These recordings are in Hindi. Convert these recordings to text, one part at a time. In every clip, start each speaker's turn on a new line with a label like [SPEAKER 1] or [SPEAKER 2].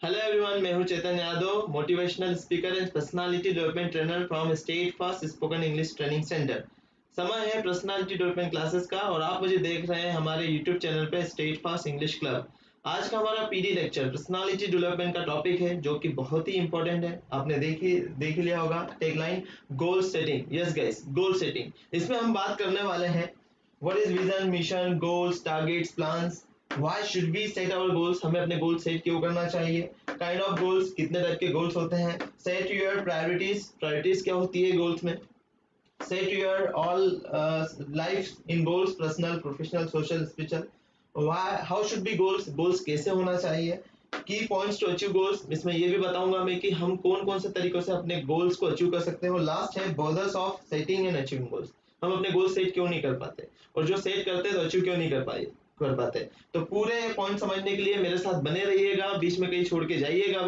[SPEAKER 1] हेलो एवरीवन, मैं हूं Chetan Yadav, motivational speaker and personality development trainer from state fast spoken English training centre. समय है पर्सनालिटी डेवलपमेंट क्लासेस का और आप मुझे देख रहे हैं हमारे यूट्यूब चैनल पे स्टेट फास्ट इंग्लिश क्लब। आज का हमारा पीडी लेक्चर पर्सनालिटी डेवलपमेंट का टॉपिक है जो कि बहुत ही इंपॉर्टेंट है। आपने देख लिया होगा tagline goal setting. Yes guys, goal setting. इसमें हम बात करने वाले हैं what is vision, mission, goals, targets, plans, why should we set our goals, हमें अपने गोल सेट क्यों करना चाहिए, काइंड ऑफ गोल्स, कितने टाइप के गोल्स होते हैं, सेट योर प्रायोरिटीज, प्रायोरिटीज क्या होती है गोल्स में, set your all life in goals, personal, professional, social, spiritual, why how should be goals, goals कैसे होना चाहिए, की पॉइंट्स टू अचीव गोल्स, इसमें ये भी बताऊंगा मैं कि हम कौन कौन से तरीकों से अपने गोल्स को अचीव कर सकते हैं, और लास्ट है borders of setting and achieving goals, हम अपने गोल सेट क्यों नहीं कर पाते और जो सेट करते हैं तो अचीव क्यों नहीं कर पाते। तो पूरे पॉइंट समझने के लिए मेरे साथ बने रहिएगा, बीच में कहीं छोड़ के जाइएगा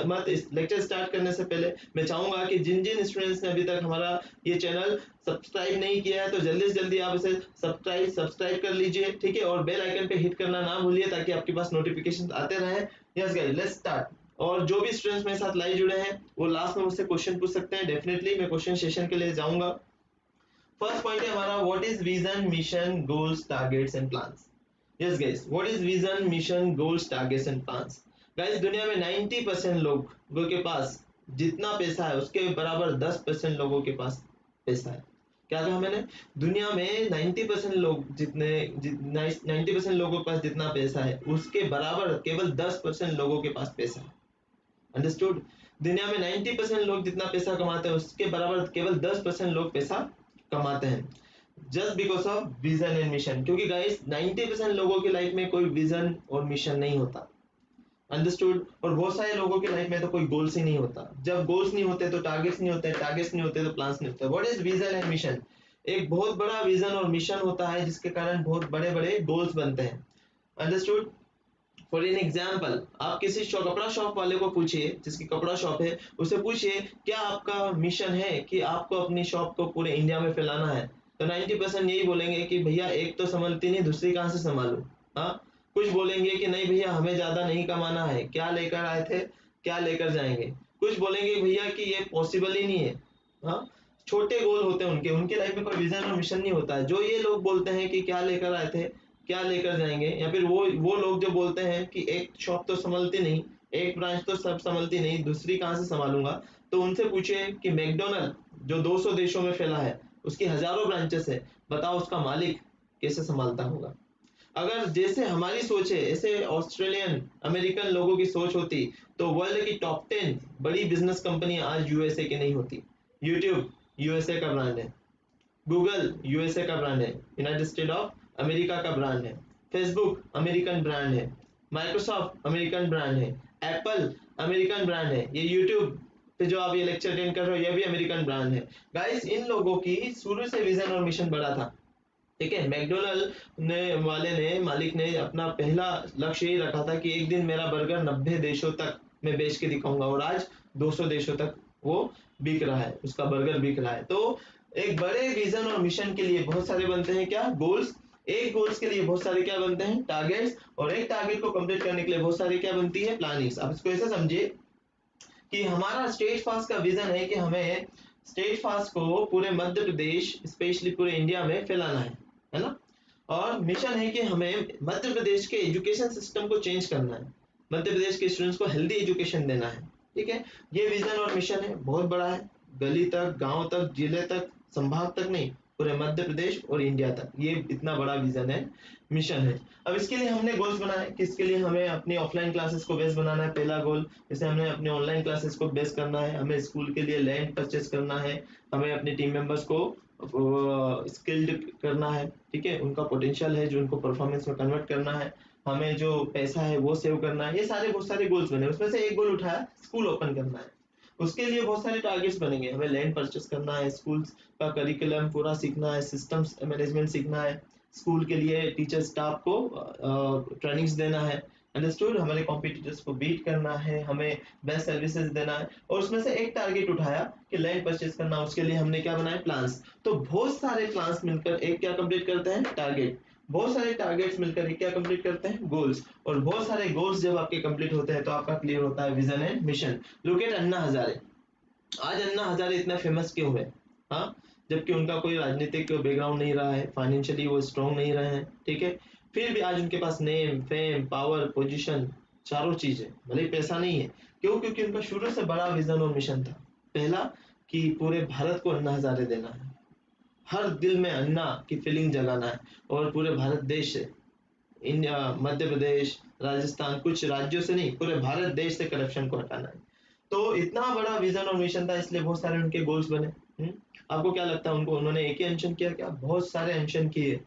[SPEAKER 1] मत। इस लेक्चर स्टार्ट करने से पहले मैं चाहूंगा कि जिन जिन स्टूडेंट्स ने अभी तक हमारा ये चैनल सब्सक्राइब नहीं किया है तो जल्दी से जल्दी आप इसे सब्सक्राइब कर लीजिए, ठीक है, और बेल आइकन पे हिट करना ना भूलिए ताकि आपके पास नोटिफिकेशन आते रहे। Yes guys, let's start. और जो भी स्टूडेंट्स मेरे साथ लाइव जुड़े हैं वो लास्ट में मुझसे क्वेश्चन पूछ सकते हैं, डेफिनेटली मैं क्वेश्चन सेशन के लिए जाऊंगा। फर्स्ट पॉइंट है हमारा what is vision, mission, goals, targets and plans. Yes guys, what is vision, mission, goals, targets and plans. Guys, दुनिया में 90% लोगों के पास जितना पैसा है उसके बराबर 10% लोगों के पास पैसा है। क्या कहा मैंने? दुनिया में 90% लोग 90% लोगों के पास जितना पैसा है उसके बराबर केवल 10% लोगों के पास पैसा है। अंडरस्टूड? दुनिया में 90% लोग जितना पैसा कमाते हैं उसके बराबर केवल 10% लोग पैसा कमाते हैं। Just because of vision and mission, क्योंकि गाइस 90% लोगों की लाइफ में कोई विजन और मिशन नहीं होता। अंडरस्टूड? और बहुत सारे लोगों की लाइफ में तो कोई गोल्स ही नहीं होता। जब गोल्स नहीं होते तो टारगेट्स नहीं होते, टारगेट्स नहीं होते तो प्लान्स नहीं होते। What is vision and mission? एक बहुत बड़ा विजन और मिशन होता है जिसके कारण बहुत बड़े बड़े गोल्स बनते हैं। अंडरस्टूड? फॉर एन एग्जाम्पल, आप किसी कपड़ा शॉप वाले को पूछिए, जिसकी कपड़ा शॉप है, उसे पूछिए क्या आपका मिशन है कि आपको अपनी शॉप को पूरे इंडिया में फैलाना है, तो 90% यही बोलेंगे कि भैया एक तो संभलती नहीं, दूसरी कहां से संभालूं। हाँ, कुछ बोलेंगे कि नहीं भैया हमें ज्यादा नहीं कमाना है, क्या लेकर आए थे क्या लेकर जाएंगे। कुछ बोलेंगे भैया कि ये पॉसिबल ही नहीं है। हाँ, छोटे गोल होते हैं उनके उनके लाइफ में कोई विजन और मिशन नहीं होता है। जो ये लोग बोलते हैं कि क्या लेकर आए थे क्या लेकर जाएंगे, या फिर वो लोग जो बोलते हैं कि एक शॉप तो संभलती नहीं, एक ब्रांच तो सब संभलती नहीं, दूसरी कहां से संभालूंगा, तो उनसे पूछिए कि मैकडोनल्ड जो 200 देशों में फैला है, उसकी हजारों ब्रांचेस है, बताओ उसका मालिक कैसे संभालता होगा। अगर जैसे हमारी सोच है ऐसे ऑस्ट्रेलियन अमेरिकन लोगों की सोच होती तो वर्ल्ड की टॉप 10 बड़ी बिजनेस कंपनी आज यूएसए की नहीं होती। यूट्यूब यूएसए का ब्रांड है, गूगल यूएसए का ब्रांड है, यूनाइटेड स्टेट ऑफ अमेरिका का ब्रांड है, फेसबुक अमेरिकन ब्रांड है, माइक्रोसॉफ्ट अमेरिकन ब्रांड है, एप्पल अमेरिकन ब्रांड है, ये यूट्यूब पे जो आप ये लेक्चर अटेंड कर रहे हो ये भी अमेरिकन ब्रांड है। गाइस, इन लोगों की शुरू से विजन और मिशन बड़ा था, ठीक है। मैकडोनल्ड ने मालिक ने अपना पहला लक्ष्य यही रखा था कि एक दिन मेरा बर्गर 90 देशों तक मैं बेच के दिखाऊंगा, और आज 200 देशों तक वो बिक रहा है, उसका बर्गर बिक रहा है। तो एक बड़े विजन और मिशन के लिए बहुत सारे बनते हैं क्या गोल्स, एक गोल्स के लिए बहुत सारे क्या बनते हैं टारगेट्स, और एक टारगेट को कंप्लीट करने के लिए बहुत सारी क्या बनती है प्लानिंग्स। अब इसको ऐसे समझिए कि हमारा स्टेट फास्ट का विजन है कि हमें स्टेट फास्ट को पूरे मध्य प्रदेश स्पेशली पूरे इंडिया में फैलाना है ना। और मिशन है कि हमें मध्य प्रदेश के एजुकेशन सिस्टम को चेंज करना है, मध्य प्रदेश के स्टूडेंट्स को हेल्दी एजुकेशन देना है, ठीक है। ये विजन और मिशन है, बहुत बड़ा है, गली तक, गांव तक, जिले तक, संभाग तक नहीं, पूरे मध्य प्रदेश और इंडिया तक, ये इतना बड़ा विजन है, मिशन है। अब इसके लिए हमने गोल्स बनाए कि इसके लिए हमें अपनी ऑफलाइन क्लासेस को बेस बनाना है, पहला गोल। जैसे हमें अपने ऑनलाइन क्लासेस को बेस करना है, हमें स्कूल के लिए लैंड परचेस करना है, हमें अपने टीम मेंबर्स को स्किल्ड करना है, ठीक है, उनका पोटेंशियल है जो उनको परफॉर्मेंस में कन्वर्ट करना है, हमें जो पैसा है वो सेव करना है। ये सारे बहुत सारे गोल्स बने, उसमें से एक गोल उठाया स्कूल ओपन करना है। उसके लिए बहुत सारे टारगेट्स बनेंगे, हमें लैंड परचेस करना है, स्कूल्स का करिकुलम पूरा सीखना है, सिस्टम्स मैनेजमेंट सीखना है, स्कूल के लिए टीचर स्टाफ को ट्रेनिंग्स देना है। अंडरस्टूड? हमारे कॉम्पिटिटर्स को बीट करना है, हमें बेस्ट सर्विसेज देना है, और उसमें से एक टारगेट उठाया कि लैंड परचेस करना, उसके लिए हमने क्या बनाया प्लान्स। तो बहुत सारे प्लान्स मिलकर एक क्या कंप्लीट करते हैं टारगेट। बहुत सारे टारगेट्स मिलकर क्या कंप्लीट करते हैं, गोल्स। और बहुत सारे गोल्स जब आपके कंप्लीट होते हैं तो आपका क्लियर होता है vision and mission. Look at Anna Hazare. आज अन्ना हजारे इतना फेमस क्यों है? हाँ, जबकि उनका कोई राजनीतिक बैकग्राउंड नहीं रहा है, फाइनेंशियली वो स्ट्रॉन्ग नहीं रहे हैं, ठीक है, फिर भी आज उनके पास नेम, फेम, पावर, पोजीशन, चारों चीज है, भले ही पैसा नहीं है। क्यों? क्योंकि उनका शुरू से बड़ा विजन और मिशन था। पहला, कि पूरे भारत को अन्ना हजारे देना है, हर दिल में अन्ना की फीलिंग जगाना है, और पूरे भारत देश से, इंडिया, मध्य प्रदेश, राजस्थान, कुछ राज्यों से नहीं, पूरे भारत देश से करप्शन को हटाना है। तो इतना बड़ा विजन और मिशन था, इसलिए बहुत सारे उनके गोल्स बने। आपको क्या लगता है, उनको उन्होंने एक ही अनशन किया क्या? बहुत सारे अनशन किए।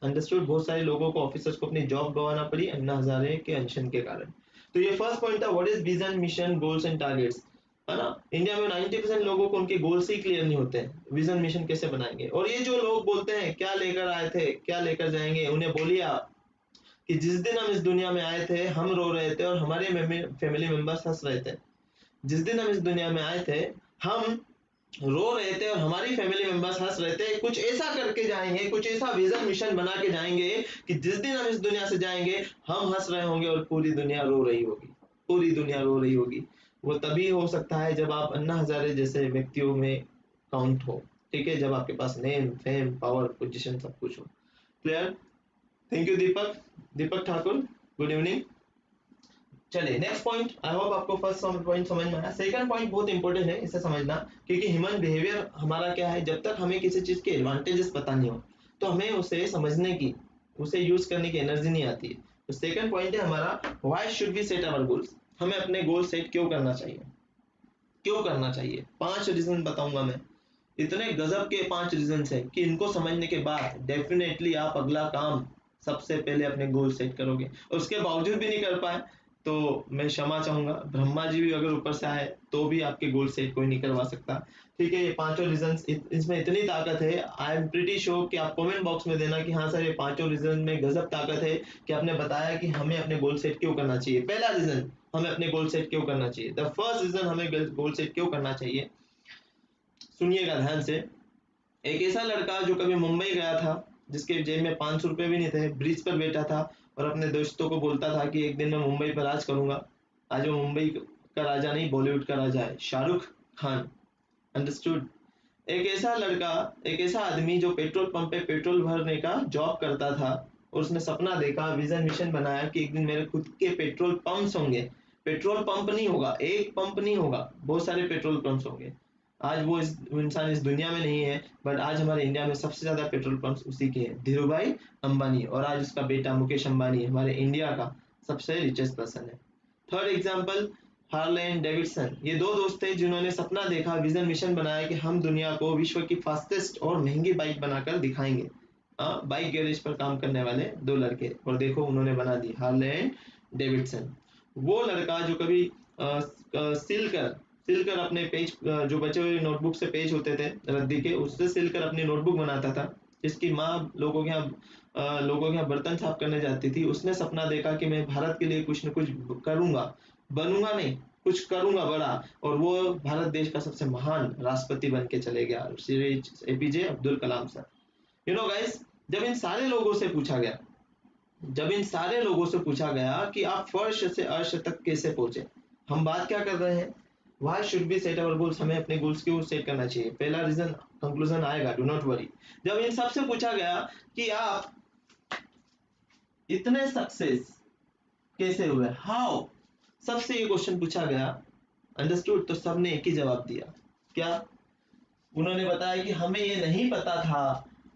[SPEAKER 1] अंडरस्टूड? बहुत सारे लोगों को, ऑफिसर्स को अपनी जॉब गंवाना पड़ी अन्ना हजारे के अनशन के कारण। तो ये फर्स्ट पॉइंट था, what is vision, mission, goals and targets, है ना। इंडिया में 90% लोगों को उनके गोल्स ही क्लियर नहीं होते हैं, विजन मिशन कैसे बनाएंगे। और ये जो लोग बोलते हैं क्या लेकर आए थे, क्या लेकर जाएंगे, उन्हें बोलिए आप कि जिस दिन हम इस दुनिया में आए थे हम रो रहे थे और हमारे फैमिली मेंबर्स हंस रहे थे। जिस दिन हम इस दुनिया में आए थे हम रो रहे थे और हमारी फैमिली मेंबर्स हंस रहे थे। कुछ ऐसा करके जाएंगे, कुछ ऐसा विजन मिशन बना के जाएंगे कि जिस दिन हम इस दुनिया से जाएंगे हम हंस रहे होंगे और पूरी दुनिया रो रही होगी, पूरी दुनिया रो रही होगी। वो तभी हो सकता है जब आप अन्ना हजारे जैसे व्यक्तियों में काउंट हो, ठीक है, जब आपके पास नेम, फेम, पावर, पोजीशन सब कुछ हो। Clear? Thank you Deepak, Deepak Thakur, good evening. चलिए नेक्स्ट पॉइंट। आई होप आपको फर्स्ट पॉइंट समझ में आया। सेकंड पॉइंट बहुत इंपॉर्टेंट है, इसे समझना, क्योंकि ह्यूमन बिहेवियर हमारा क्या है, जब तक हमें किसी चीज के एडवांटेजेस पता नहीं हो तो हमें उसे समझने की, उसे यूज करने की एनर्जी नहीं आती है। तो सेकंड पॉइंट है हमारा, why should we set our goals. हमें अपने गोल सेट क्यों करना चाहिए, क्यों करना चाहिए? 5 रीजन बताऊंगा मैं। इतने गजब के 5 रीजन है कि इनको समझने के बाद डेफिनेटली आप अगला काम सबसे पहले अपने गोल सेट करोगे। और उसके बावजूद भी नहीं कर पाए तो मैं क्षमा चाहूंगा, ब्रह्मा जी भी अगर ऊपर से आए तो भी आपके गोल सेट कोई नहीं करवा सकता। ठीक है, ये पांचों रीजन, इसमें इतनी ताकत है, आई एम प्रीटी श्योर कि आप कमेंट बॉक्स में देना कि हाँ सर ये पांचों रीजन में गजब ताकत है कि आपने बताया कि हमें अपने गोल सेट क्यों करना चाहिए। पहला रीजन, हमें अपने गोल सेट क्यों करना चाहिए, द फर्स्ट रीजन हमें गोल सेट क्यों करना चाहिए, सुनिएगा ध्यान से। एक ऐसा लड़का जो कभी मुंबई गया था, जिसके जेब में 500 रुपए भी नहीं थे, ब्रिज पर बैठा था और अपने दोस्तों को बोलता था कि एक दिन मैं मुंबई पर राज करूंगा। आज वो मुंबई का राजा नहीं, बॉलीवुड का राजा है, शाहरुख खान। अंडरस्टूड? एक ऐसा लड़का, एक ऐसा आदमी जो पेट्रोल पंप पे पेट्रोल भरने का जॉब करता था और उसने सपना देखा, विजन मिशन बनाया कि एक दिन मेरे खुद के पेट्रोल पंप्स होंगे। पेट्रोल पंप नहीं होगा, एक पंप नहीं होगा, बहुत सारे पेट्रोल पंप्स होंगे। आज वो इंसान इस दुनिया में नहीं है, बट आज हमारे इंडिया में सबसे ज्यादा पेट्रोल पंप्स उसी के हैं, धीरू भाई अंबानी। और आज उसका बेटा मुकेश अंबानी हमारे इंडिया का सबसे रिचेस्ट पर्सन है। Third example, Harley and Davidson. ये दो दोस्त थे जिन्होंने सपना देखा, विजन मिशन बनाया कि हम दुनिया को विश्व की फास्टेस्ट और महंगी बाइक बनाकर दिखाएंगे। बाइक गैरेज पर काम करने वाले दो लड़के, और देखो उन्होंने बना दी, हार्ले एंड डेविडसन। वो लड़का जो कभी सिल कर अपने पेज, जो बचे हुए नोटबुक से पेज होते थे रद्दी के, उससे सिल कर अपनी नोटबुक बनाता था, जिसकी माँ लोगों के यहाँ बर्तन साफ करने जाती थी। उसने सपना देखा कि मैं भारत के लिए कुछ न कुछ करूंगा, बनूंगा नहीं, कुछ करूंगा बड़ा, और वो भारत देश का सबसे महान राष्ट्रपति बन के चले गया, Shri APJ Abdul Kalam sir. You know guys, जब इन सारे लोगों से पूछा गया, जब इन सारे लोगों से पूछा गया कि आप फर्श से अर्श तक कैसे पहुंचे, हम बात क्या कर रहे हैं, why should be set our goals, हमें अपने गोल्स क्यों सेट करना चाहिए। पहला रीजन, कंक्लूजन आएगा, डू नॉट वरी। जब इन सबसे पूछा गया कि आप इतने सक्सेस कैसे हुए, हाउ, सबसे ये क्वेश्चन पूछा गया, अंडरस्टूड, तो सबने एक ही जवाब दिया, क्या? उन्होंने बताया कि हमें ये नहीं पता था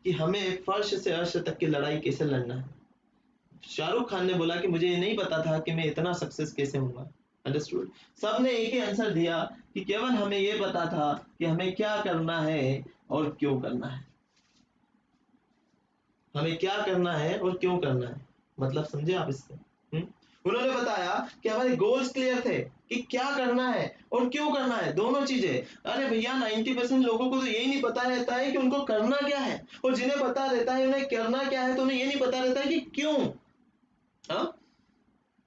[SPEAKER 1] कि हमें फर्श से अर्श तक की लड़ाई कैसे लड़ना है। शाहरुख खान ने बोला कि मुझे ये नहीं पता था कि मैं इतना सक्सेस कैसे होऊंगा। अंडरस्टूड? सबने एक ही आंसर दिया कि केवल हमें ये पता था कि हमें क्या करना है और क्यों करना है। हमें क्या करना है और क्यों करना है, मतलब समझे आप इससे? उन्होंने बताया कि हमारे गोल्स क्लियर थे कि क्या करना है और क्यों करना है, दोनों चीजें। अरे भैया 90% लोगों को तो यही नहीं पता रहता है कि उनको करना क्या है, और जिन्हें पता रहता है उन्हें करना क्या है तो उन्हें ये नहीं पता रहता है कि क्यों। हाँ,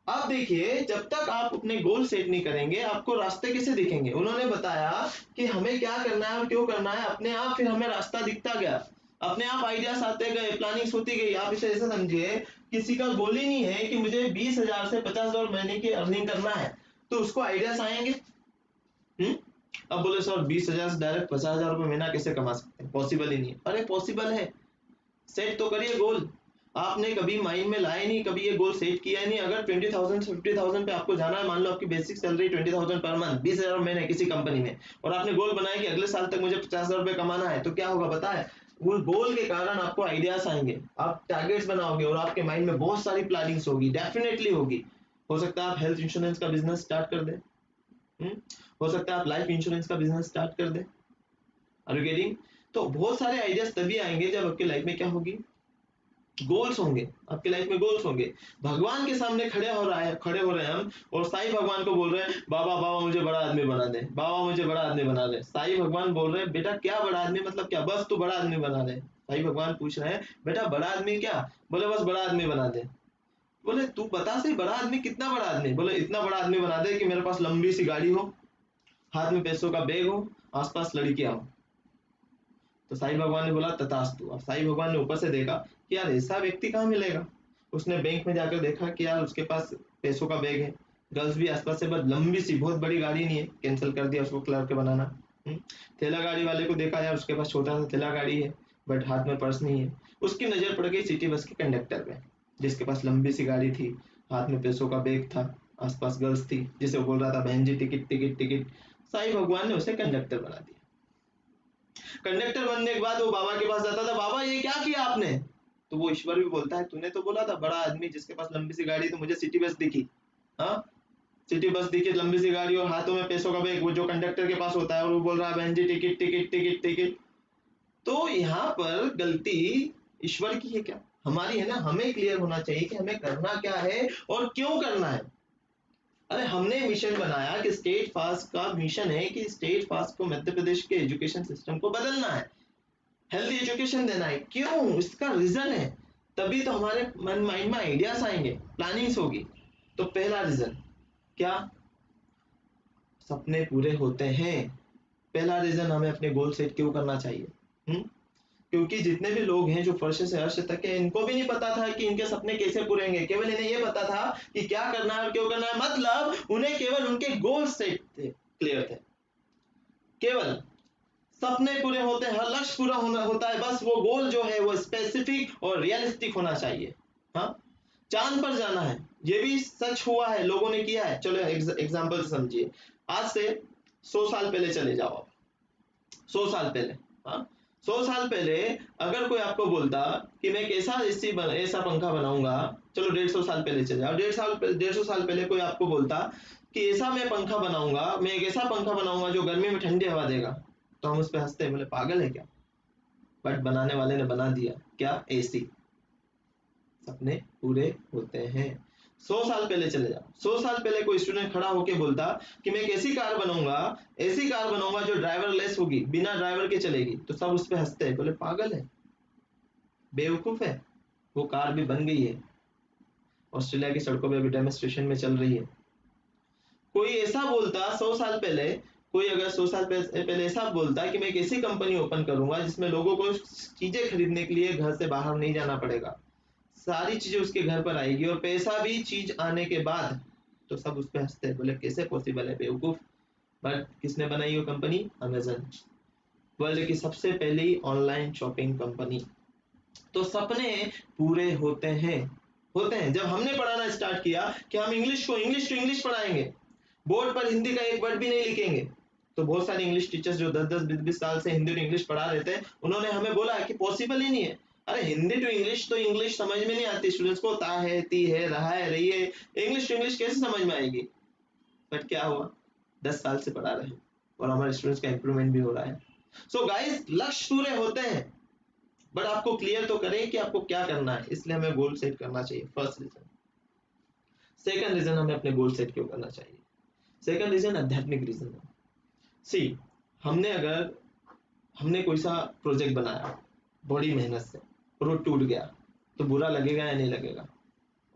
[SPEAKER 1] अब देखिए, जब तक आप अपने गोल सेट नहीं करेंगे आपको रास्ते कैसे दिखेंगे। उन्होंने बताया कि हमें क्या करना है और क्यों करना है, अपने आप फिर हमें रास्ता दिखता गया। अपने आप आइडियाज आते गए, प्लानिंग्स होती गई। आप इसे ऐसा समझिए, किसी का गोल ही नहीं है कि मुझे 20,000 से 50,000 महीने की अर्निंग करना है, तो उसको आइडियाज आएंगे। अब बोले सर 20,000 से डायरेक्ट 50,000 रुपये महीना कैसे कमा सकते हैं, पॉसिबल ही नहीं है। अरे पॉसिबल है, सेट तो करिए गोल। आपने कभी माइंड में लाया नहीं, कभी ये गोल सेट किया नहीं। अगर 20,000 से 50,000 पे आपको जाना है, मान लो आपकी बेसिक सैलरी 20,000 पर मंथ, 20,000 महीने किसी कंपनी में, और आपने गोल बनाया कि अगले साल तक मुझे 50,000 रुपये कमाना है, तो क्या होगा पता है? वो गोल के कारण आपको आइडियाज आएंगे, आप टारगेट्स बनाओगे और आपके माइंड में बहुत सारी प्लानिंग्स होगी, डेफिनेटली होगी। हो सकता है आप हेल्थ इंश्योरेंस का बिजनेस स्टार्ट कर दें, हो सकता है आप लाइफ इंश्योरेंस का बिजनेस स्टार्ट कर दें। Are you getting? तो बहुत सारे आइडियाज तभी आएंगे जब आपकी लाइफ में क्या होगी, गोल्स होंगे। आपकी लाइफ में गोल्स होंगे। भगवान के सामने खड़े हो रहे हैं हम, और साईं भगवान को बोल रहे हैं, बाबा बाबा मुझे बड़ा आदमी बना दे, बाबा मुझे बड़ा आदमी बना दे। साईं भगवान बोल रहे हैं, बेटा क्या बड़ा आदमी, मतलब क्या? बस तू बड़ा आदमी बना दे। साईं भगवान पूछ रहे हैं, बेटा बड़ा आदमी क्या? बोले बस बड़ा आदमी बना दे। बोले तू बता सही, बड़ा आदमी कितना बड़ा आदमी? बोले इतना बड़ा आदमी बना दे कि मेरे पास लंबी सी गाड़ी हो, हाथ में पैसों का बैग हो, आसपास लड़कियां हो। तो साईं भगवान ने बोला तथास्तु। अब साईं भगवान ने ऊपर से देखा कि यार ऐसा व्यक्ति कहाँ मिलेगा। उसने बैंक में जाकर देखा कि यार उसके पास पैसों का बैग है, गर्ल्स भी आसपास से, बस लंबी सी, बहुत बड़ी गाड़ी नहीं है, कैंसिल कर दिया उसको क्लर्क बनाना। ठेला गाड़ी वाले को देखा, यार उसके पास छोटा सा ठेला गाड़ी है, बट हाथ में पर्स नहीं है। उसकी नजर पड़ गई सिटी बस के कंडक्टर पे, जिसके पास लंबी सी गाड़ी थी, हाथ में पैसों का बैग था, आसपास गर्ल्स थी, जिसे वो बोल रहा था बहन जी टिकट टिकट टिकट। साईं भगवान ने उसे कंडक्टर बना दिया। कंडक्टर बनने के बाद वो बाबा के पास जाता था, बाबा ये क्या किया आपने? तो वो ईश्वर भी बोलता है, तूने तो बोला था बड़ा आदमी जिसके पास लंबी सी गाड़ी, तो मुझे सिटी बस दिखी। हाँ, सिटी बस दिखी, लंबी सी गाड़ी और हाथों में पैसों का बैग, वो जो कंडक्टर के पास होता है, और वो बोल रहा है बहन जी टिकट टिकट टिकट टिकट। तो यहाँ पर गलती ईश्वर की है क्या, हमारी है ना? हमें क्लियर होना चाहिए कि हमें करना क्या है और क्यों करना है। अरे हमने मिशन बनाया कि स्टेट फास्ट का मिशन है कि स्टेट फास्ट को मध्य प्रदेश के एजुकेशन सिस्टम को बदलना है, हेल्दी एजुकेशन देना है। क्यों? इसका रीजन है, तभी तो हमारे मन माइंड में आइडियाज आएंगे, प्लानिंग्स होगी। तो पहला रीजन क्या? सपने पूरे होते हैं। पहला रीजन, हमें अपने गोल सेट क्यों करना चाहिए। क्योंकि जितने भी लोग हैं जो फर्श से अर्श तक है, इनको भी नहीं पता था कि इनके सपने कैसे पूरे होंगे। केवल इन्हें ये पता था कि क्या करना है और क्यों करना है, मतलब उन्हें केवल उनके गोल सेट थे, क्लियर थे। केवल सपने पूरे होते हैं, हर लक्ष्य पूरा होना होता है, बस वो गोल जो है वो स्पेसिफिक और रियलिस्टिक होना चाहिए। हाँ, चांद पर जाना है, ये भी सच हुआ है, लोगों ने किया है। चलो एग्जांपल से समझिए। आज से 100 साल पहले चले जाओ आप, 100 साल पहले। हाँ, 100 साल पहले अगर कोई आपको बोलता कि मैं एक ऐसा पंखा बनाऊंगा, चलो 150 साल पहले चले जाओ, 150 साल पहले कोई आपको बोलता कि ऐसा मैं पंखा बनाऊंगा, मैं एक ऐसा पंखा बनाऊंगा जो गर्मी में ठंडी हवा देगा, तो हम उस पर हंसते, बोले पागल है क्या। बट बनाने वाले ने बना दिया, क्या? एसी। सपने पूरे होते हैं। 100 साल पहले चले जाओ, 100 साल पहले कोई स्टूडेंट खड़ा होके बोलता कि मैं एक ऐसी कार बनाऊंगा, ऐसी कार बनाऊंगा जो ड्राइवर लेस होगी, बिना ड्राइवर के चलेगी, तो सब उस पर हंसते हैं, बोले पागल है, बेवकूफ है। वो कार भी बन गई है, ऑस्ट्रेलिया की सड़कों पे अभी डेमोन्स्ट्रेशन में चल रही है। कोई ऐसा बोलता 100 साल पहले, कोई अगर 100 साल पहले ऐसा बोलता कि मैं एक ऐसी कंपनी ओपन करूंगा जिसमें लोगों को चीजें खरीदने के लिए घर से बाहर नहीं जाना पड़ेगा, सारी चीजें उसके घर पर आएगी और पैसा भी चीज आने के बाद, तो सब उस पर हंसते हैं, बोले कैसे पॉसिबल है, बेवकूफ। बट किसने बनाई वो कंपनी? अमेजन, वर्ल्ड की सबसे पहली ऑनलाइन शॉपिंग कंपनी। तो सपने पूरे होते हैं जब हमने पढ़ाना स्टार्ट किया कि हम इंग्लिश को इंग्लिश टू इंग्लिश पढ़ाएंगे, बोर्ड पर हिंदी का एक वर्ड भी नहीं लिखेंगे। तो बहुत सारे इंग्लिश टीचर्स जो 10-10 20-20 साल से हिंदी टू इंग्लिश पढ़ा रहे थे, उन्होंने हमें बोला कि पॉसिबल ही नहीं है। अरे हिंदी टू इंग्लिश, तो इंग्लिश समझ में नहीं आती स्टूडेंट्स को, ता है, ती है, रहा है, रही है, इंग्लिश टू इंग्लिश कैसे समझ में आएगी। बट क्या हुआ, 10 साल से पढ़ा रहे हैं और हमारे स्टूडेंट्स का इंप्रूवमेंट भी हो रहा है। सो गाइस, लक्ष्य पूरे होते हैं, बट आपको क्लियर तो करें कि आपको क्या करना है, इसलिए हमें गोल सेट करना चाहिए, फर्स्ट रीजन। सेकंड रीजन, हमें अपने गोल सेट क्यों करना चाहिए। सेकंड रीजन आध्यात्मिक रीजन है। सी, अगर हमने कोई सा प्रोजेक्ट बनाया बड़ी मेहनत से और वो टूट गया, तो बुरा लगेगा या नहीं लगेगा?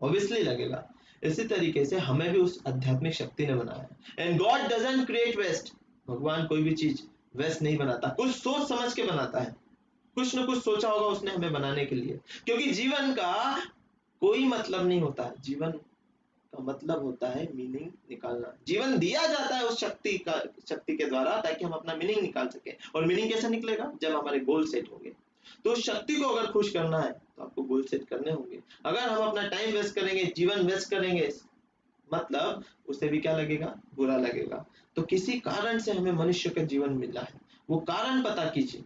[SPEAKER 1] ऑब्वियसली लगेगा। इसी तरीके से हमें भी उस आध्यात्मिक शक्ति ने बनाया है। And god doesn't create waste, भगवान कोई भी चीज वेस्ट नहीं बनाता, कुछ सोच समझ के बनाता है। कुछ न कुछ सोचा होगा उसने हमें बनाने के लिए, क्योंकि जीवन का कोई मतलब नहीं होता है। जीवन का मतलब होता है मीनिंग निकालना। जीवन दिया जाता है उस शक्ति के द्वारा, ताकि हम अपना मीनिंग निकाल सके। और मीनिंग कैसे निकलेगा? जब हमारे गोल सेट होंगे। तो उस शक्ति को अगर खुश करना है तो आपको गोल सेट करने होंगे। अगर हम अपना टाइम वेस्ट करेंगे, जीवन वेस्ट करेंगे, मतलब उसे भी क्या लगेगा? बुरा लगेगा। तो किसी कारण से हमें मनुष्य का जीवन मिला है, वो कारण पता कीजिए।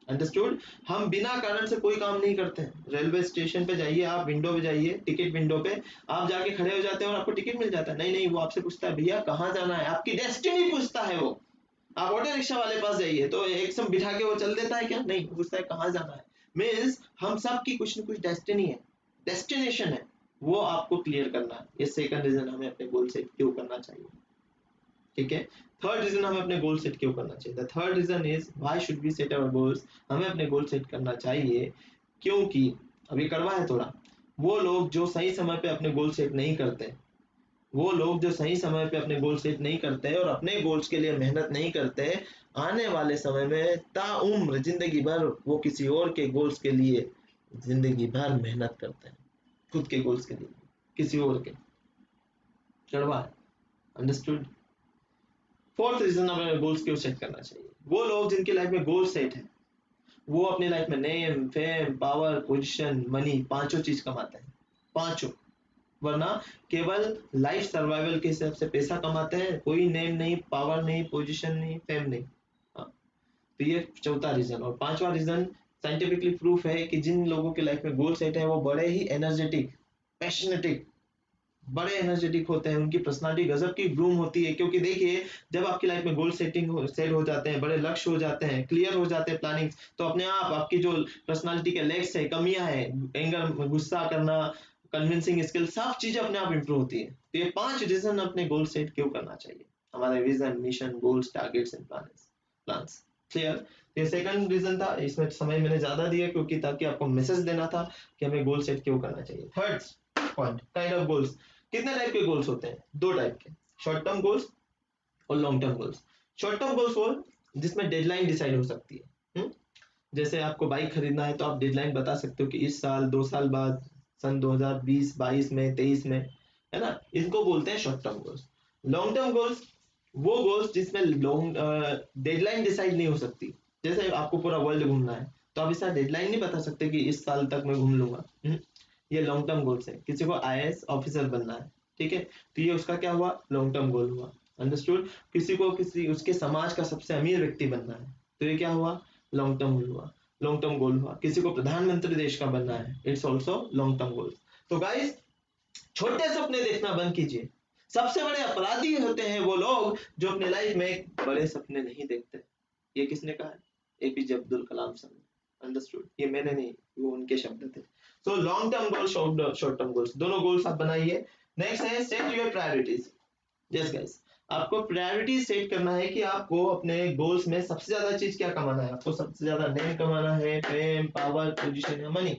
[SPEAKER 1] अंडरस्टूड? हम बिना कारण से कोई काम नहीं करते हैं। रेलवे स्टेशन पे जाइए, आप विंडो पे जाइए, टिकट विंडो पे आप जाके खड़े हो जाते हैं और आपको टिकट मिल जाता है। नहीं नहीं, वो आपसे पूछता है भैया कहाँ जाना है, आपकी डेस्टिनी पूछता है वो। आप ऑटो रिक्शा वाले पास जाइए तो एक सम बिठा के वो चल देता है क्या? नहीं, पूछता है कहाँ जाना है। मीन्स हम सब की कुछ न कुछ डेस्टिनी है, डेस्टिनेशन है, वो आपको क्लियर करना है। ये सेकंड रीजन हमें अपने गोल सेट क्यों करना चाहिए। ठीक है। थर्ड रीजन हमें अपने गोल सेट क्यों करना चाहिए। The third reason is why should we set our goals. हमें अपने गोल सेट करना चाहिए क्योंकि अभी कड़वा है थोड़ा, वो लोग जो सही समय पे अपने गोल सेट नहीं करते, वो लोग जो सही समय पे अपने गोल सेट नहीं करते और अपने गोल्स के लिए मेहनत नहीं करते, आने वाले समय में ताउम्र जिंदगी भर वो किसी और के गोल्स के लिए जिंदगी भर मेहनत करते हैं, खुद के गोल्स के लिए किसी और के। कड़वा है। अंडरस्टूड? फोर्थ रीजन हमें गोल्स क्यों सेट करना चाहिए। वो लोग जिनकी लाइफ में गोल सेट है, वो अपनी लाइफ में name, fame, power, position, money, पांचों चीज कमाते हैं। पांचों। वरना केवल लाइफ सर्वाइवल के हिसाब से पैसा कमाते हैं, कोई नेम नहीं, पावर नहीं, पोजीशन नहीं, फेम नहीं। हाँ, तो ये चौथा रीजन। और पांचवा रीजन साइंटिफिकली प्रूफ है कि जिन लोगों के लाइफ में गोल सेट है वो बड़े ही एनर्जेटिक, पैशनेटिक, बड़े एनर्जेटिक होते हैं। उनकी पर्सनालिटी गजब की ग्रूम होती है। क्योंकि देखिए, जब आपकी लाइफ में गोल सेट हो जाते हैं, बड़े लक्ष्य हो जाते हैं, क्लियर हो जाते हैं प्लानिंग, तो अपने आप आपकी जो पर्सनालिटी के लेग्स है, कमियां है, एंगर, गुस्सा करना, कन्विंसिंग स्किल, सब चीजें अपने आप इंप्रूव होती है। तो ये 5 रीजन अपने गोल सेट क्यों करना चाहिए। हमारे vision, mission, goals, targets and plans. Clear? ये सेकंड रीजन था, इसमें समय मैंने ज्यादा दिया क्योंकि ताकि आपको मैसेज देना था कि हमें गोल सेट क्यों करना चाहिए। Third point, kind of goals. कितने टाइप के गोल्स होते हैं? 2 टाइप के, शॉर्ट टर्म गोल्स और long term goals. Short term goals वो जिसमें डेडलाइन डिसाइड हो सकती है। जैसे आपको बाइक खरीदना है तो आप डेडलाइन बता सकते हो कि इस साल, 2 साल बाद, सन 2020, 22 में, 23 में, है ना? इनको बोलते हैं short term goals. Long term goals वो गोल्स जिसमें लॉन्ग डेडलाइन डिसाइड नहीं हो सकती। जैसे आपको पूरा वर्ल्ड घूमना है तो आप इसका डेडलाइन नहीं बता सकते कि इस साल तक मैं घूम लूंगा। ये लॉन्ग टर्म गोल्स है। किसी को आईएएस ऑफिसर बनना है, ठीक है, तो ये उसका क्या हुआ? लॉन्ग टर्म गोल हुआ। अंडरस्टूड? किसी को किसी उसके समाज का सबसे अमीर व्यक्ति बनना है, तो ये क्या हुआ? लॉन्ग टर्म गोल हुआ। लॉन्ग टर्म गोल हुआ। किसी को प्रधानमंत्री देश का बनना है, it's also long term goal. तो गाइस, छोटे सपने देखना बंद कीजिए। सबसे बड़े अपराधी होते हैं वो लोग जो अपने लाइफ में बड़े सपने नहीं देखते। ये किसने कहा है? एपीजे अब्दुल कलाम सर ने। अंडरस्टूड? ये मैंने नहीं, वो उनके शब्द थे। So long term goal, short term goals, दोनों गोल्स आप बनाइए। नेक्स्ट है set your priorities. Yes guys, आपको प्रायोरिटी सेट करना है कि आपको अपने गोल्स में सबसे ज्यादा चीज क्या कमाना है। आपको सबसे ज्यादा नेम कमाना है, फेम, पावर, पोजीशन या मनी।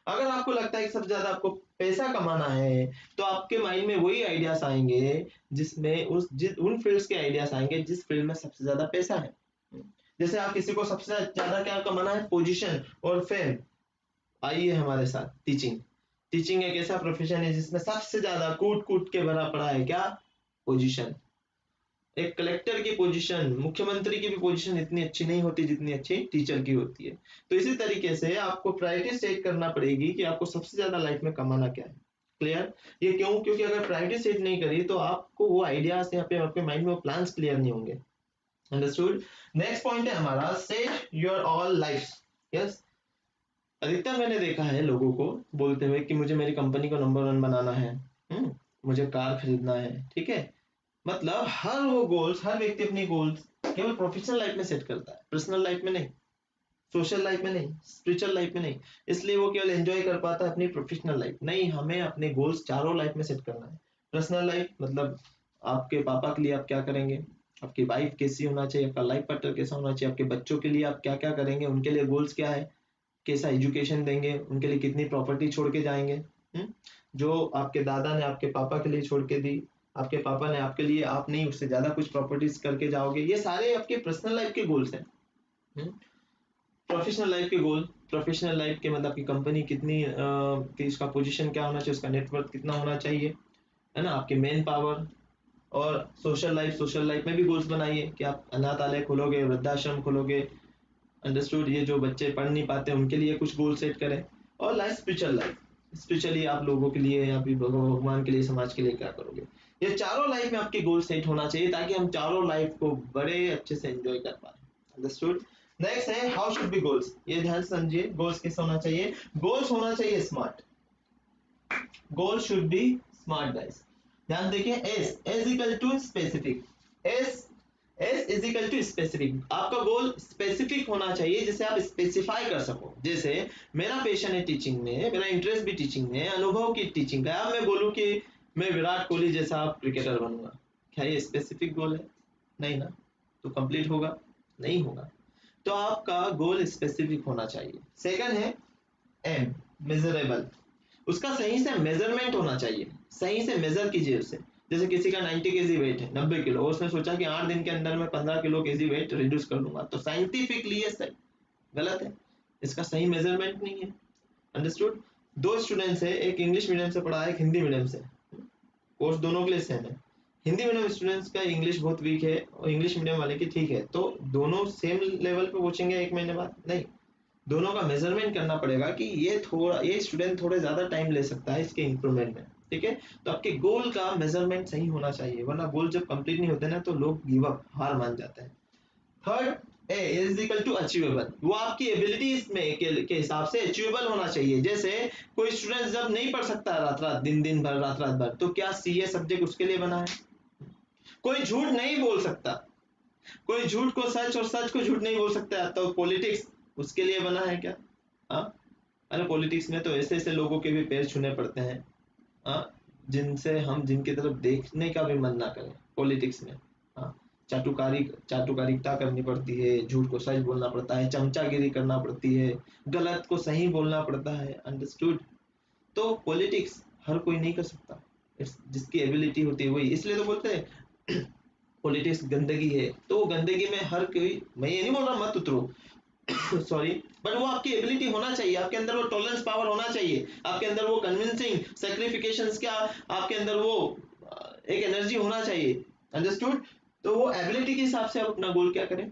[SPEAKER 1] अगर आपको लगता है कि सबसे ज्यादा आपको पैसा कमाना है तो आपके माइंड में वही आइडियाज आएंगे जिसमें उन फील्ड्स के आइडियाज आएंगे जिस फील्ड में सबसे ज्यादा पैसा है। जैसे आप किसी को सबसे ज्यादा क्या कमाना है? पोजीशन और फेम। आइए हमारे साथ। टीचिंग। टीचिंग एक ऐसा प्रोफेशन है जिसमें सबसे ज्यादा कूट कूट के भरा पड़ा है क्या? पोजीशन। एक कलेक्टर की पोजीशन, मुख्यमंत्री की भी पोजीशन इतनी अच्छी नहीं होती जितनी अच्छी टीचर की होती है। तो इसी तरीके से आपको प्रायोरिटी सेट करना पड़ेगी कि आपको सबसे ज्यादा लाइफ में कमाना क्या है। क्लियर? ये क्यों? क्योंकि अगर प्रायोरिटी सेट नहीं करी तो आपको वो आइडियाज यहाँ पे आपके माइंड में वो प्लान्स क्लियर नहीं होंगे। अंडरस्टूड? नेक्स्ट पॉइंट है हमारा set your all life. Yes, अधिकतर मैंने देखा है लोगों को बोलते हुए कि मुझे मेरी कंपनी को नंबर 1 बनाना है, मुझे कार खरीदना है, ठीक है। मतलब हर वो गोल्स, हर व्यक्ति अपनी गोल्स केवल प्रोफेशनल लाइफ में सेट करता है, पर्सनल लाइफ में नहीं, सोशल लाइफ में नहीं, स्पिरिचुअल लाइफ में नहीं। इसलिए वो केवल एंजॉय कर पाता है अपनी प्रोफेशनल लाइफ। नहीं, हमें अपने गोल्स चारों लाइफ में सेट करना है। पर्सनल लाइफ मतलब आपके पापा के लिए आप क्या करेंगे, आपकी वाइफ कैसी होना चाहिए, आपका लाइफ पार्टनर कैसा होना चाहिए, आपके बच्चों के लिए आप क्या क्या करेंगे, उनके लिए गोल्स क्या है, कैसा एजुकेशन देंगे, उनके लिए कितनी प्रॉपर्टी छोड़ के जाएंगे, जो आपके दादा ने आपके पापा के लिए छोड़ के दी, आपके पापा ने आपके लिए, आप नहीं उससे ज्यादा कुछ प्रॉपर्टीज करके जाओगे। ये सारे आपके पर्सनल लाइफ के गोल्स हैं। प्रोफेशनल लाइफ के गोल, प्रोफेशनल लाइफ के मतलब कि कंपनी कितनी कि इसका पोजीशन क्या होना चाहिए, उसका नेटवर्क कितना होना चाहिए, है ना, आपकी मेन पावर। और सोशल लाइफ में भी गोल्स बनाइए कि आप अनाथालय खोलोगे, वृद्धाश्रम खोलोगे, अंडरस्टूड, ये जो बच्चे पढ़ नहीं पाते उनके लिए कुछ गोल सेट करें। और स्पिरिचुअल लाइफ, स्पिरिचुअली आप लोगों के लिए या फिर भगवान के लिए, समाज के लिए क्या करोगे, ये चारों लाइफ में आपके गोल सेट होना चाहिए ताकि हम चारों लाइफ को बड़े अच्छे से एंजॉय कर पाए। अंडरस्टूड। नेक्स्ट है हाउ शुड बी गोल्स, ये ध्यान से समझिए, गोल्स कैसे होना चाहिए, गोल्स होना चाहिए smart, goal should be smart guys. ध्यान देखिए, S equal to specific, S S is equal to specific, आपका गोल स्पेसिफिक होना चाहिए जिसे आप स्पेसिफाई कर सको। जैसे मेरा पैशन है टीचिंग में, मेरा इंटरेस्ट भी टीचिंग में, अनुभव की टीचिंग का। अब मैं बोलूं कि मैं विराट कोहली जैसा क्रिकेटर बनूंगा, क्या ये स्पेसिफिक गोल है? नहीं ना, तो कंप्लीट होगा नहीं होगा। तो आपका गोल स्पेसिफिक होना चाहिए। सेकंड है एम, मेजरेबल, उसका सही से मेजरमेंट होना चाहिए, सही से मेजर कीजिए उसे। जैसे किसी का 90 केजी वेट है, 90 किलो, और उसने सोचा कि 8 दिन के अंदर मैं 15 किलो केजी वेट रिड्यूस कर लूंगा, तो साइंटिफिकली ये सही गलत है, इसका सही मेजरमेंट नहीं है। अंडरस्टूड। दो स्टूडेंट्स है, एक इंग्लिश मीडियम से पढ़ा है, एक हिंदी मीडियम से, कोर्स दोनों के लिए सेम है। हिंदी मीडियम स्टूडेंट्स का इंग्लिश बहुत वीक है और इंग्लिश मीडियम वाले की ठीक है, तो दोनों सेम लेवल पे पहुंचेंगे एक महीने बाद? नहीं, दोनों का मेजरमेंट करना पड़ेगा कि ये स्टूडेंट थोड़े ज्यादा टाइम ले सकता है इसके इंप्रूवमेंट में, ठीक है। तो आपके गोल का मेजरमेंट सही होना चाहिए, वरना गोल जब कंप्लीट नहीं होते ना तो लोग गिव अप, हार मान जाते हैं। Third A is equal to achievable, वो आपकी एबिलिटीज में के हिसाब से अचीवेबल होना चाहिए। जैसे कोई स्टूडेंट जब नहीं पढ़ सकता रात रात दिन भर, रात रात भर, तो क्या सीए सब्जेक्ट उसके लिए बना है? कोई झूठ नहीं बोल सकता, कोई झूठ को सच और सच को झूठ नहीं बोल सकता, तो पॉलिटिक्स उसके लिए बना है क्या? हाँ, अरे पॉलिटिक्स में तो ऐसे ऐसे लोगों के भी पैर छूने पड़ते हैं, हाँ, जिनसे हम जिनकी तरफ देखने का भी मन ना करें पॉलिटिक्स में। हाँ, चाटुकारिता करनी पड़ती है, झूठ को सच बोलना पड़ता है, चमचागिरी करना पड़ती है, गलत को सही बोलना पड़ता है। अंडरस्टूड। तो पॉलिटिक्स हर कोई नहीं कर सकता, जिसकी एबिलिटी होती है वही, इसलिए तो बोलते हैं पॉलिटिक्स गंदगी है। तो वो गंदगी में हर कोई, मैं ये नहीं बोल रहा मत उतरो, सॉरी, बट वो आपकी एबिलिटी होना चाहिए, आपके अंदर वो टॉलरेंस पावर होना चाहिए, आपके अंदर वो कन्विंसिंग सैक्रिफिकेशंस का, आपके अंदर वो एक एनर्जी होना चाहिए। अंडरस्टूड। तो वो एबिलिटी के हिसाब से आप अपना गोल क्या करें,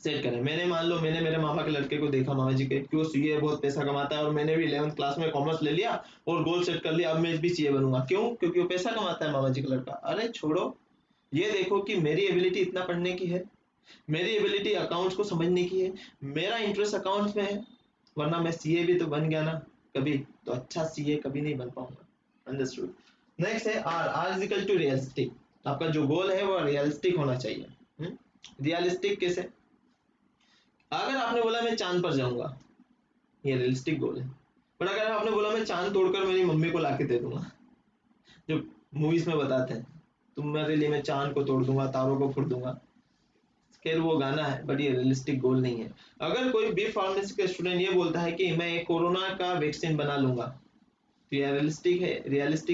[SPEAKER 1] सेट करें। मैंने मान लो मैंने मेरे मामा के लड़के को देखा, मामा जी के, कि वो सीए बहुत पैसा कमाता है, और मैंने भी 11th क्लास में कॉमर्स ले लिया और गोल सेट कर लिया, अब मैं भी सीए बनूंगा। क्यों? क्योंकि वो पैसा कमाता है मामा जी का लड़का। अरे छोड़ो, ये देखो कि मेरी एबिलिटी इतना पढ़ने की है, मेरी एबिलिटी अकाउंट्स को समझने की है, मेरा इंटरेस्ट अकाउंट्स में है, वरना मैं सीए भी तो बन गया ना कभी, तो अच्छा सीए कभी नहीं बन पाऊंगा। अंडरस्टूड। नेक्स्ट है R, R is equal to realistic, आपका जो गोल है वो रियलिस्टिक होना चाहिए। रियलिस्टिक कैसे? अगर आपने बोला मैं चांद पर जाऊंगा, ये रियलिस्टिक गोल है। पर अगर आपने बोला मैं चांद तोड़कर मेरी मम्मी को लाके दे दूंगा, जो मूवीज में बताते हैं, तुम्हारे लिए मैं चांद को तोड़ दूंगा, तारों को फोड़ दूंगा, खैर वो गाना है, बट ये रियलिस्टिक गोल नहीं है। अगर कोई बी फार्मेसी का स्टूडेंट ये बोलता है कि मैं एक कोरोना का वैक्सीन बना लूंगा, तो ये रियलिस्टिक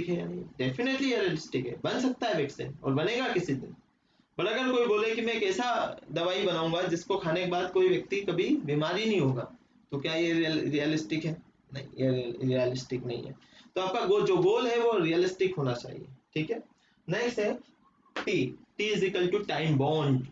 [SPEAKER 1] है या नहीं? डेफिनेटली रियलिस्टिक है, बन सकता है वैक्सीन और बनेगा किसी दिन। पर अगर कोई बोले कि मैं एक ऐसा दवाई बनाऊंगा जिसको खाने के बाद कोई व्यक्ति कभी बीमारी नहीं होगा, तो क्या ये रियलिस्टिक है? नहीं, ये रियलिस्टिक नहीं है। तो आपका जो गोल है वो रियलिस्टिक होना चाहिए, ठीक है। नेक्स्ट है T, T is equal to time bound,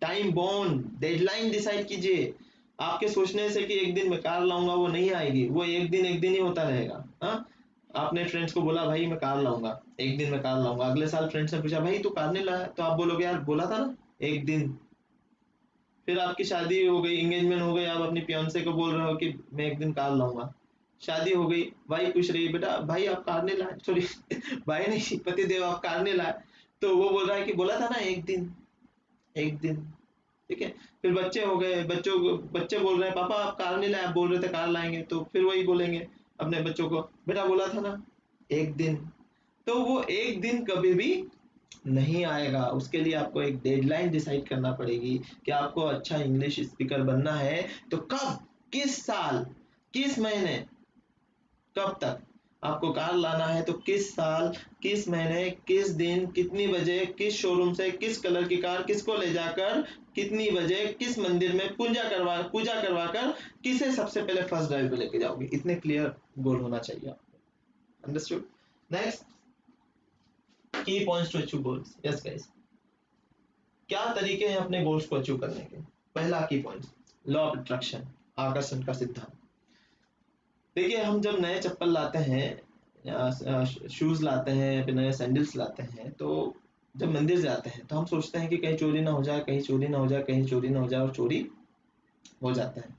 [SPEAKER 1] time bound, deadline decide कीजिए। आपके सोचने से कि एक दिन मैं कार लाऊंगा, वो नहीं आएगी, वो एक दिन ही होता रहेगा। हाँ, आपने फ्रेंड्स को बोला भाई मैं कार लाऊंगा, एक दिन में कार लाऊंगा, अगले साल फ्रेंड्स ने पूछा भाई तू कार नहीं लाया, तो आप बोलोगे यार बोला था ना एक दिन। फिर आपकी शादी हो गई, एंगेजमेंट हो गई, आप अपनी फियांसे को बोल रहे हो कि मैं एक दिन कार लाऊंगा, शादी हो गई, भाई पूछ रही है बेटा भाई आप कार नहीं लाए, सॉरी भाई नहीं पति देव आप कार नहीं लाए, तो वो बोल रहा है कि बोला था ना एक दिन, एक दिन, ठीक है। फिर बच्चे हो गए, बच्चे बोल रहे हैं पापा आप कार नहीं लाए, आप बोल रहे थे कार लाएंगे, तो फिर वही बोलेंगे अपने बच्चों को बेटा बोला था ना एक दिन। तो वो एक दिन कभी भी नहीं आएगा, उसके लिए आपको एक डेडलाइन डिसाइड करना पड़ेगी कि आपको अच्छा इंग्लिश स्पीकर बनना है, तो कब, किस साल, किस महीने, कब तक। आपको कार लाना है तो किस साल, किस महीने, किस दिन, कितनी बजे, किस शोरूम से, किस कलर की कार, किसको ले जाकर, कितनी बजे, किस मंदिर में पूजा करवा कर किसे सबसे पहले फर्स्ट ड्राइव पे लेके जाओगे, इतने क्लियर गोल होना चाहिए आपको। Understood. Next, key points to achieve goals. Yes guys, क्या तरीके हैं अपने गोल्स को अचीव करने के। पहला की पॉइंट, लॉ ऑफ अट्रैक्शन, आकर्षण का सिद्धांत। देखिए, हम जब नए चप्पल लाते हैं, शूज लाते हैं या फिर नए सैंडल्स लाते हैं, तो जब मंदिर जाते हैं तो हम सोचते हैं कि कहीं चोरी ना हो जाए, कहीं चोरी ना हो जाए, कहीं चोरी ना हो जाए, और चोरी हो जाता है।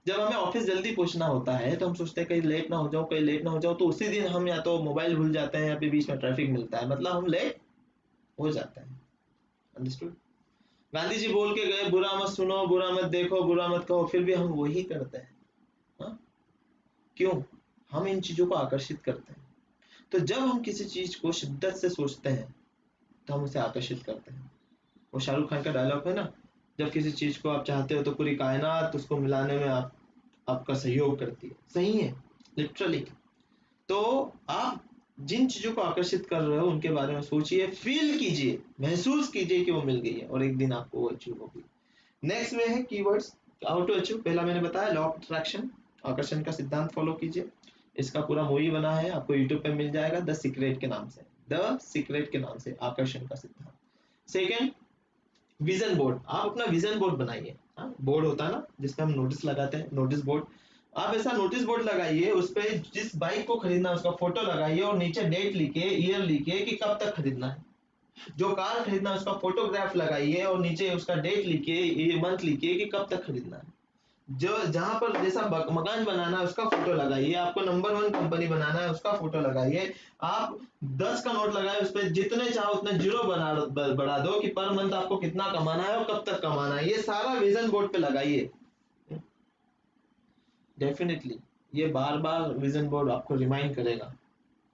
[SPEAKER 1] जब हमें ऑफिस जल्दी पहुंचना होता है तो हम सोचते हैं कहीं लेट ना हो जाओ, कहीं लेट ना हो जाओ, तो उसी दिन हम या तो मोबाइल भूल जाते हैं या फिर बीच में ट्रैफिक मिलता है, मतलब हम लेट हो जाते हैं। अंडरस्टूड। गांधी जी बोल के गए, बुरा मत सुनो, बुरा मत देखो, बुरा मत कहो, फिर भी हम वही करते हैं। हाँ? क्यों? हम इन चीजों को आकर्षित करते हैं। तो जब हम किसी चीज को शिद्दत से सोचते हैं तो हम उसे आकर्षित करते हैं। वो शाहरुख खान का डायलॉग है ना, जब किसी चीज को आप चाहते हो तो पूरी कायनात उसको मिलाने में आपका सहयोग करती है। सही है, लिटरली। तो आप जिन चीजों को आकर्षित कर रहे हो उनके बारे में सोचिए, फील कीजिए, महसूस कीजिए कि वो मिल गई है और एक दिन आपको वो अचीव होगी। नेक्स्ट में है कीवर्ड्स, हाउ टू अचीव। पहला मैंने बताया लॉ ऑफ अट्रैक्शन, आकर्षण का सिद्धांत फॉलो कीजिए। इसका पूरा मूवी बना है, आपको यूट्यूब पे मिल जाएगा, द सीक्रेट के नाम से, द सीक्रेट के नाम से, आकर्षण का सिद्धांत। Second, vision board. आप अपना विजन बोर्ड बनाइए। बोर्ड होता है ना जिसपे हम नोटिस लगाते हैं, नोटिस बोर्ड। आप ऐसा नोटिस बोर्ड लगाइए, उस पे जिस बाइक को खरीदना है उसका फोटो लगाइए और नीचे डेट लिखिए, ईयर लिखिए कि कब तक खरीदना है। जो कार खरीदना है उसका फोटोग्राफ लगाइए और नीचे उसका डेट लिखिए, ये मंथ लिखिए कि कब तक खरीदना है। जो जहां पर जैसा मकान बनाना है उसका फोटो लगाइए, आपको नंबर 1 कंपनी बनाना है उसका फोटो लगाइए। आप 10 का नोट लगाए, उस पर जितने चाहो उतने जीरो बढ़ा दो कि पर मंथ आपको कितना कमाना है और कब तक कमाना है, ये सारा विजन बोर्ड पे लगाइए। डेफिनेटली ये बार बार विजन बोर्ड आपको रिमाइंड करेगा।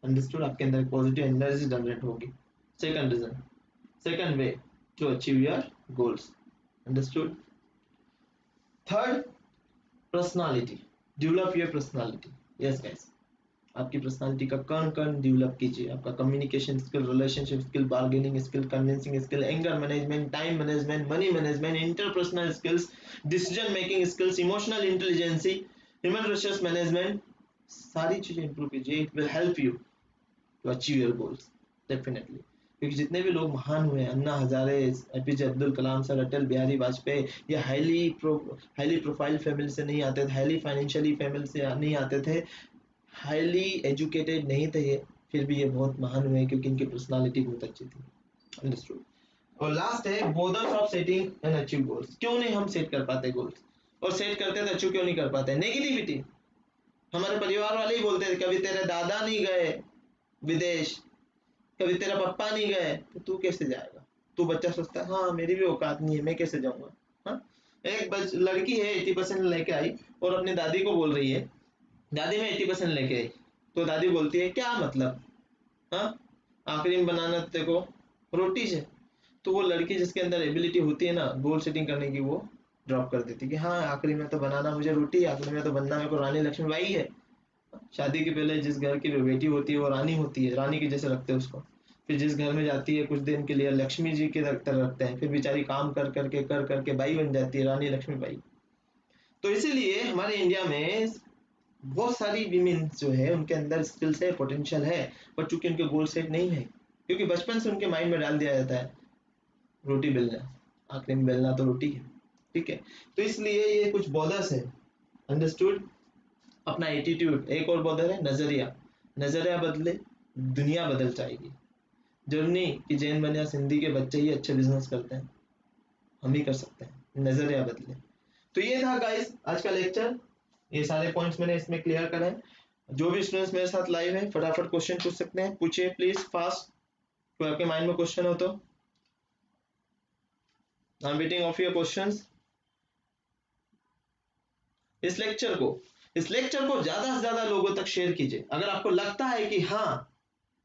[SPEAKER 1] अंडरस्टूड। आपके अंदर पॉजिटिव एनर्जी जनरेट होगी। Second reason, second way to achieve your goals. Understood. Third, personality, develop your personality. Yes guys, आपकी पर्सनालिटी का कण कण डेवलप कीजिए। आपका communication skill, relationship skill, bargaining skill, convincing skill, anger management, time management, money management, interpersonal skills, decision making skills, emotional intelligence, human resource management, सारी चीजें इंप्रूव कीजिए। It will help you to achieve your goals definitely. क्योंकि जितने भी लोग महान हुए, अन्ना हजारे, एपीजे अब्दुल कलाम सर, अटल बिहारी वाजपेयी, ये हाईली प्रोफाइल फैमिली से नहीं आते थे, हाईली फाइनेंशियली फैमिली से नहीं आते थे, हाईली एजुकेटेड नहीं थे ये, फिर भी ये बहुत महान हुए क्योंकि इनकी पर्सनालिटी बहुत अच्छी थी। अंडरस्टूड। और लास्ट है bothers of setting and achieve goals. क्यों नहीं हम सेट कर पाते गोल्स, और सेट करते तो अचीव क्यों नहीं कर पाते? नेगेटिविटी। हमारे परिवार वाले ही बोलते थे कभी तेरे दादा नहीं गए विदेश, कभी तेरा पप्पा नहीं गए, तो तू कैसे जाएगा? तू बच्चा सोचता है हाँ मेरी भी औकात नहीं है, मैं कैसे जाऊंगा। हाँ, एक लड़की है 80% लेके आई और अपनी दादी को बोल रही है दादी मैं 80% लेके आई, तो दादी बोलती है क्या मतलब, हाँ आखिरी में बनाना तेरे को रोटी से। तो वो लड़की जिसके अंदर एबिलिटी होती है ना गोल सेटिंग करने की, वो ड्रॉप कर देती है कि हाँ आखिरी में तो बनाना मुझे रोटी, आखिरी में तो बनना मेरे को रानी लक्ष्मीबाई है। शादी के पहले जिस घर की बेटी होती है वो रानी होती है, रानी के जैसे रखते हैं उसको। फिर जिस घर में जाती है कुछ दिन के लिए लक्ष्मी जी के तरह रखते हैं, फिर बेचारी काम कर करके बाई बन जाती है, रानी लक्ष्मीबाई। तो इसीलिए हमारे इंडिया में बहुत सारी वीमेन जो है उनके अंदर स्किल्स है, पोटेंशियल है, पर चूंकि उनके गोल सेट नहीं है, क्योंकि बचपन से उनके माइंड में डाल दिया जाता है रोटी बेलना, आखिरी में बेलना तो रोटी है। ठीक है, तो इसलिए ये कुछ बॉर्डर्स है। अंडरस्टूड। अपना एटीट्यूड, एक और बॉर्डर है नजरिया। नजरिया बदले दुनिया बदल जाएगी। जरूरी नहीं कि जैन बनिया सिंधी के बच्चे ही अच्छे बिजनेस करते हैं, हम ही कर सकते हैं। नजरिया बदले। तो ये था गाइस आज का लेक्चर, ये सारे पॉइंट्स मैंने इसमें क्लियर करे हैं। जो भी स्टूडेंट्स मेरे साथ लाइव है फटाफट क्वेश्चन पूछ सकते हैं, पूछिए प्लीज फास्ट, कोई आपके माइंड में क्वेश्चन हो तो। I am waiting of your questions. इस लेक्चर को ज्यादा से ज्यादा लोगों तक शेयर कीजिए। अगर आपको लगता है कि हाँ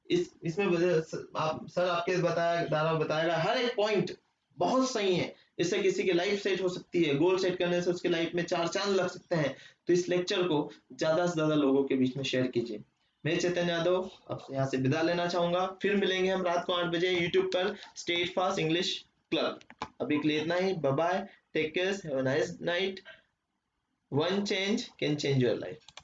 [SPEAKER 1] इसमें आप सर आपके बताएगा हर एक पॉइंट बहुत सही है, इससे किसी की लाइफ सेट हो सकती है, गोल सेट करने से उसकी लाइफ में चार चांद लग सकते हैं, तो इस लेक्चर को ज्यादा से ज्यादा लोगों के बीच में शेयर कीजिए। मैं चेतन यादव अब यहाँ से विदा लेना चाहूंगा। फिर मिलेंगे हम रात को 8 बजे यूट्यूब पर स्टेट फास्ट इंग्लिश क्लब। अभी के लिए इतना ही। Bye bye, take care, have a nice night. One change can change your life.